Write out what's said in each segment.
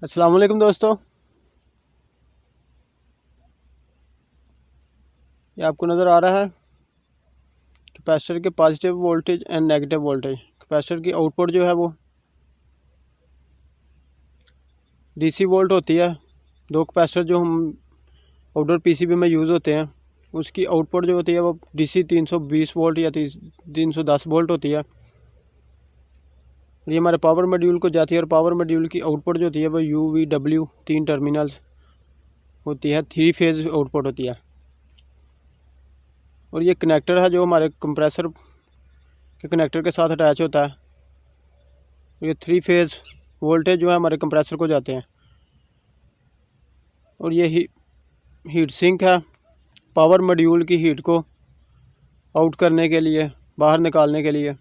अस्सलाम वालेकुम दोस्तों, ये आपको नज़र आ रहा है कैपेसिटर के positive voltage and negative voltage. Capacitor की आउटपुट जो है वो डीसी वोल्ट होती है। दो कैपेसिटर जो हम आउटडोर पीसीबी में यूज़ होते हैं उसकी आउटपुट जो होती है वो डीसी 320 वोल्ट या 310 वोल्ट होती है। ये हमारे पावर मॉड्यूल को जाती है और पावर मॉड्यूल की आउटपुट जो होती है वो UVW 3 टर्मिनल्स होती है, 3 फेज़ आउटपुट होती है। और ये कनेक्टर है जो हमारे कंप्रेसर के कनेक्टर के साथ अटैच होता है। ये 3 फेज़ वोल्टेज जो है हमारे कंप्रेसर को जाते हैं। और ये हीट सिंक है, पावर मॉड्यूल की हीट को आउट करने के लिए, बाहर निकालने के लिए।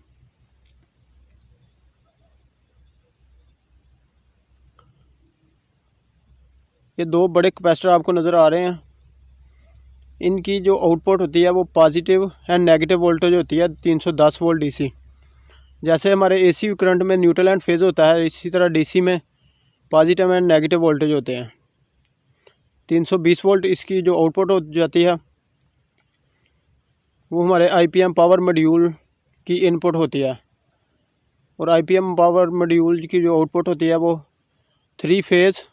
ये दो बड़े कैपेसिटर आपको नज़र आ रहे हैं। इनकी जो आउटपुट होती है वो पॉजिटिव एंड नेगेटिव वोल्टेज होती है 310 वोल्ट डीसी। जैसे हमारे एसी करंट में न्यूट्रल एंड फेज़ होता है, इसी तरह डीसी में पॉजिटिव एंड नेगेटिव वोल्टेज होते हैं। 320 वोल्ट इसकी जो आउटपुट हो जाती है वो हमारे आईपीएम पावर मॉड्यूल की इनपुट होती है। और आईपीएम पावर मॉड्यूल की जो आउटपुट होती है वो 3 फेज़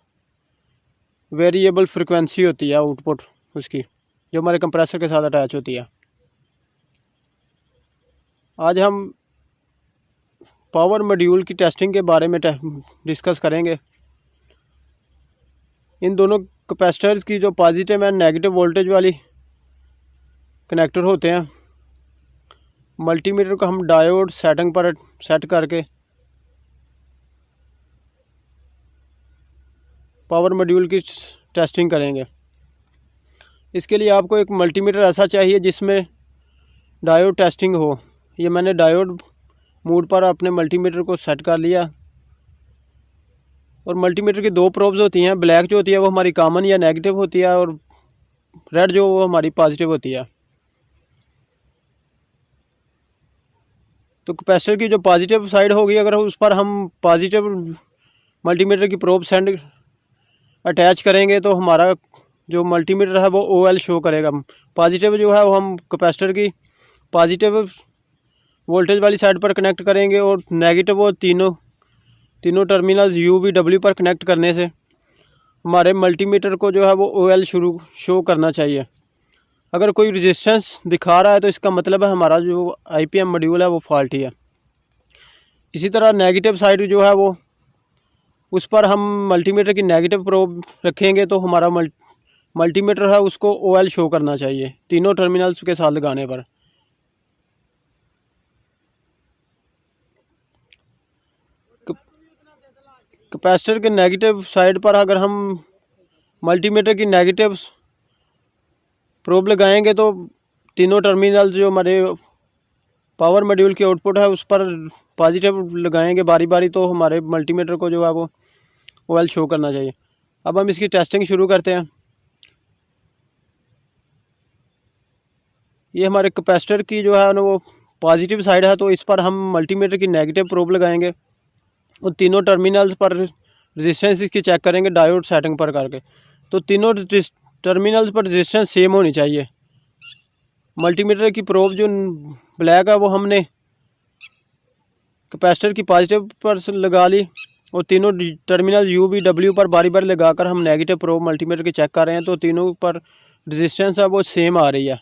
वेरिएबल फ्रिक्वेंसी होती है आउटपुट उसकी, जो हमारे कंप्रेसर के साथ अटैच होती है। आज हम पावर मॉड्यूल की टेस्टिंग के बारे में डिस्कस करेंगे। इन दोनों कैपेसिटर्स की जो पॉजिटिव एंड नेगेटिव वोल्टेज वाली कनेक्टर होते हैं, मल्टीमीटर को हम डायोड सेटिंग पर सेट करके पावर मॉड्यूल की टेस्टिंग करेंगे। इसके लिए आपको एक मल्टीमीटर ऐसा चाहिए जिसमें डायोड टेस्टिंग हो। ये मैंने डायोड मोड पर अपने मल्टीमीटर को सेट कर लिया। और मल्टीमीटर की दो प्रोब्स होती हैं, ब्लैक जो होती है वो हमारी कॉमन या नेगेटिव होती है और रेड जो वो हमारी पॉजिटिव होती है। तो कैपेसिटर की जो पॉजिटिव साइड होगी, अगर उस पर हम पॉजिटिव मल्टीमीटर की प्रोब सेंड अटैच करेंगे तो हमारा जो मल्टीमीटर है वो OL शो करेगा। पॉजिटिव जो है वो हम कैपेसिटर की पॉजिटिव वोल्टेज वाली साइड पर कनेक्ट करेंगे और नेगेटिव वो तीनों टर्मिनल्स UVW पर कनेक्ट करने से हमारे मल्टीमीटर को जो है वो OL शो करना चाहिए। अगर कोई रेजिस्टेंस दिखा रहा है तो इसका मतलब है हमारा जो आईपीएम मॉड्यूल है वो फॉल्टी है। इसी तरह नेगेटिव साइड जो है वो उस पर हम मल्टीमीटर की नेगेटिव प्रोब रखेंगे तो हमारा मल्टीमीटर है उसको OL शो करना चाहिए तीनों टर्मिनल्स के साथ लगाने पर। कैपेसिटर के नेगेटिव साइड पर अगर हम मल्टीमीटर की नेगेटिव प्रोब लगाएंगे तो तीनों टर्मिनल जो हमारे पावर मॉड्यूल की आउटपुट है उस पर पॉजिटिव लगाएंगे बारी बारी, तो हमारे मल्टीमीटर को जो है वो OL शो करना चाहिए। अब हम इसकी टेस्टिंग शुरू करते हैं। ये हमारे कैपेसिटर की जो है ना वो पॉजिटिव साइड है, तो इस पर हम मल्टीमीटर की नेगेटिव प्रोब लगाएंगे और तीनों टर्मिनल्स पर रेजिस्टेंस इसकी चेक करेंगे डायोड सेटिंग पर करके। तो तीनों टर्मिनल्स पर रेजिस्टेंस सेम होनी चाहिए। मल्टीमीटर की प्रोब जो ब्लैक है वो हमने कैपेसिटर की पॉजिटिव पर लगा ली और तीनों टर्मिनल UVW पर बारी बारी लगाकर हम नेगेटिव प्रोब मल्टीमीटर की चेक कर रहे हैं, तो तीनों पर रेजिस्टेंस है वो सेम आ रही है।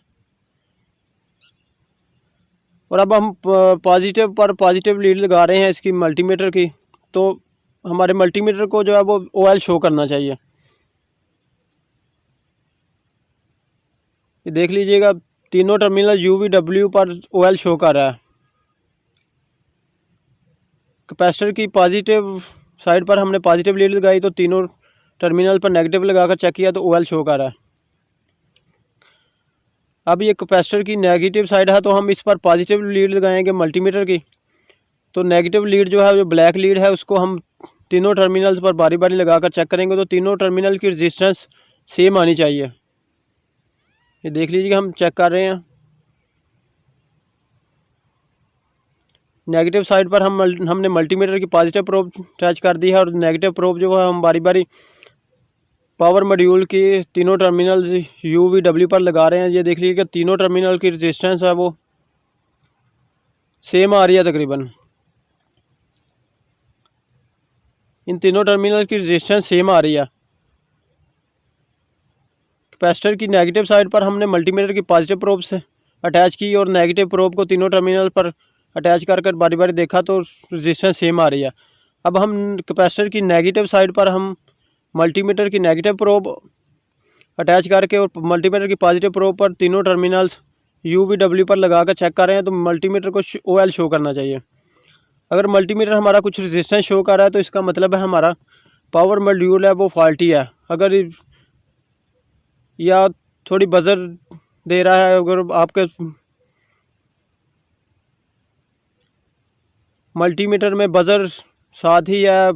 और अब हम पॉजिटिव पर पॉजिटिव लीड लगा रहे हैं इसकी मल्टीमीटर की, तो हमारे मल्टीमीटर को जो है वो OL शो करना चाहिए। ये देख लीजिएगा तीनों टर्मिनल UVW पर OL शो कर रहा है। कैपेसिटर की पॉजिटिव साइड पर हमने पॉजिटिव लीड लगाई तो तीनों टर्मिनल पर नेगेटिव लगाकर चेक किया तो OL शो कर रहा है। अब ये कैपेसिटर की नेगेटिव साइड है तो हम इस पर पॉजिटिव लीड लगाएंगे मल्टीमीटर की, तो नेगेटिव लीड जो है जो ब्लैक लीड है उसको हम तीनों टर्मिनल्स पर बारी बारी लगाकर चेक करेंगे, तो तीनों टर्मिनल की रेजिस्टेंस सेम आनी चाहिए। ये देख लीजिए हम चेक कर रहे हैं। नेगेटिव साइड पर हमने मल्टीमीटर की पॉजिटिव प्रोब अटैच कर दी है और नेगेटिव प्रोब जो है हम बारी बारी पावर मॉड्यूल की तीनों टर्मिनल UVW पर लगा रहे हैं। ये देख लीजिए कि तीनों टर्मिनल की रेजिस्टेंस है वो सेम आ रही है तकरीबन। इन तीनों टर्मिनल की रेजिस्टेंस सेम आ रही है। कैपेसिटर की नेगेटिव साइड पर हमने मल्टीमीटर की पॉजिटिव प्रोब से अटैच की और नेगेटिव प्रोब को तीनों टर्मिनल पर अटैच कर बारी बारी देखा तो रेजिस्टेंस सेम आ रही है। अब हम कैपेसिटर की नेगेटिव साइड पर हम मल्टीमीटर की नेगेटिव प्रोब अटैच करके और मल्टीमीटर की पॉजिटिव प्रोब पर तीनों टर्मिनल्स UVW पर लगा कर चेक कर रहे हैं। तो मल्टीमीटर को OL शो करना चाहिए। अगर मल्टीमीटर हमारा कुछ रेजिस्टेंस शो कर रहा है तो इसका मतलब है हमारा पावर मॉड्यूल है वो फॉल्टी है। अगर या थोड़ी बजर दे रहा है, अगर आपके मल्टीमीटर में बजर साथ ही या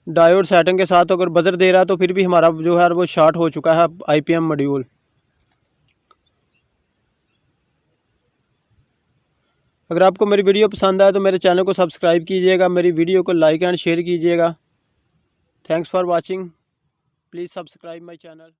डायोड सेटिंग के साथ अगर बजर दे रहा है तो फिर भी हमारा जो है वो शॉर्ट हो चुका है IPM मॉड्यूल। अगर आपको मेरी वीडियो पसंद आए तो मेरे चैनल को सब्सक्राइब कीजिएगा, मेरी वीडियो को लाइक एंड शेयर कीजिएगा। Thanks for watching, please subscribe my channel.